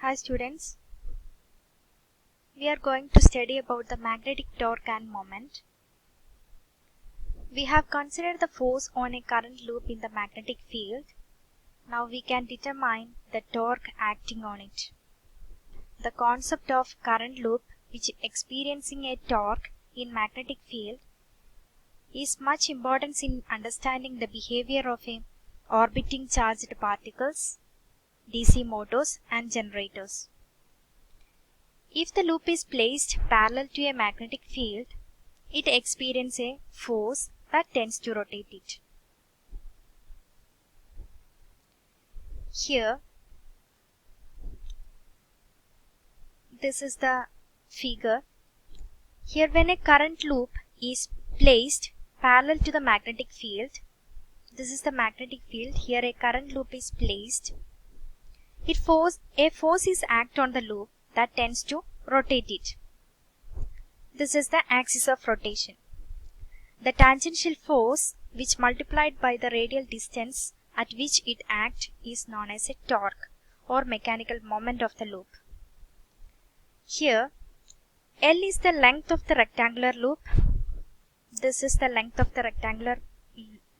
Hi students, we are going to study about the magnetic torque and moment. We have considered the force on a current loop in the magnetic field. Now we can determine the torque acting on it. The concept of current loop which experiencing a torque in magnetic field is much important in understanding the behavior of a orbiting charged particles, DC motors and generators. If the loop is placed parallel to a magnetic field, it experiences a force that tends to rotate it. Here, this is the figure. Here, when a current loop is placed parallel to the magnetic field, this is the magnetic field. Here, a current loop is placed. A force is acted on the loop that tends to rotate it. This is the axis of rotation. The tangential force, which multiplied by the radial distance at which it acts, is known as a torque or mechanical moment of the loop. Here, L is the length of the rectangular loop. This is the length of the rectangular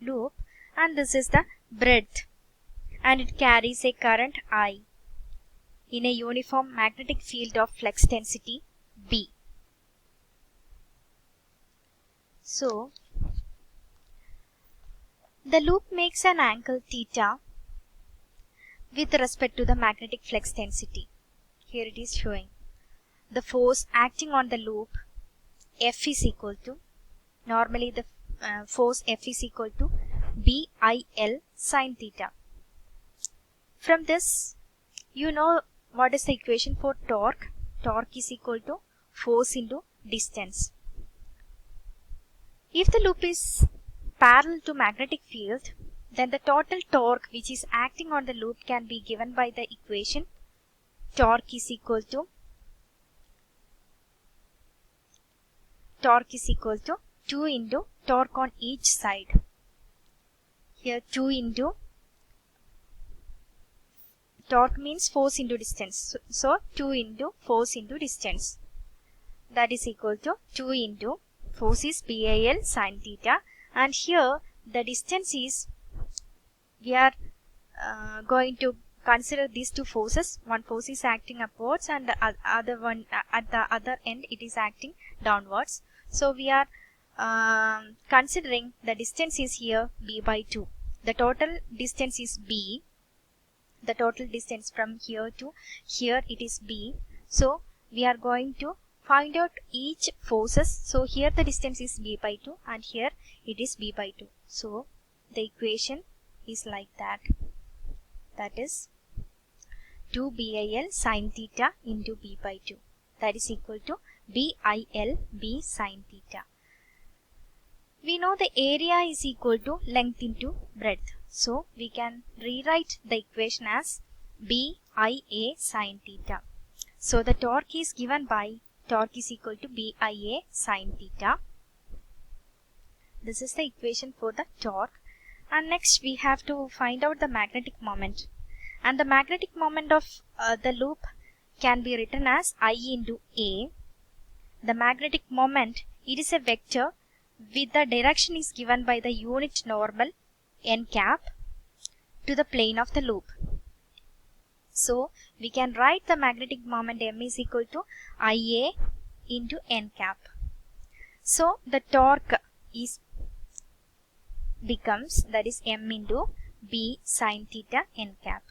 loop, and this is the breadth, and it carries a current I in a uniform magnetic field of flux density B. So, the loop makes an angle theta with respect to the magnetic flux density. Here it is showing. The force acting on the loop F is equal to, normally the force F is equal to BIL sine theta. From this, you know what is the equation for torque. Torque is equal to force into distance. If the loop is parallel to magnetic field, then the total torque which is acting on the loop can be given by the equation torque is equal to 2 into torque on each side. Here 2 into torque means force into distance. So 2 into force into distance. That is equal to 2 into force is BIL sine theta, and here the distance is, we are going to consider these two forces. One force is acting upwards and the other one at the other end it is acting downwards. So we are considering the distance is here B by 2. The total distance is B. The total distance from here to here it is B. So we are going to find out each forces. So here the distance is B by 2 and here it is B by 2. So the equation is like that. That is 2 BIL sine theta into B by 2. That is equal to BIL B sine theta. We know the area is equal to length into breadth. So we can rewrite the equation as BIA sine theta. So the torque is given by torque is equal to BIA sine theta. This is the equation for the torque. And next we have to find out the magnetic moment. And the magnetic moment of the loop can be written as I into A. The magnetic moment, it is a vector with the direction is given by the unit normal n cap to the plane of the loop. So we can write the magnetic moment M is equal to IA into n cap. So the torque is becomes, that is M into B sine theta n cap.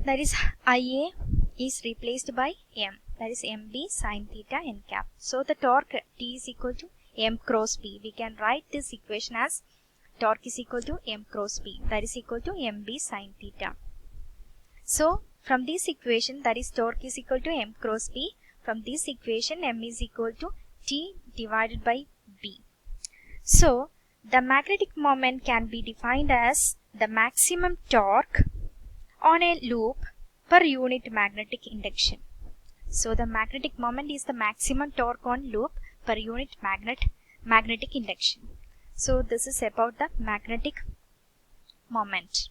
That is IA is replaced by M, that is MB sine theta n cap. So the torque T is equal to M cross B. We can write this equation as torque is equal to M cross B, that is equal to MB sine theta. So from this equation, that is torque is equal to M cross B, from this equation M is equal to T divided by B. So the magnetic moment can be defined as the maximum torque on a loop per unit magnetic induction. So the magnetic moment is the maximum torque on loop per unit magnetic induction. So this is about the magnetic moment.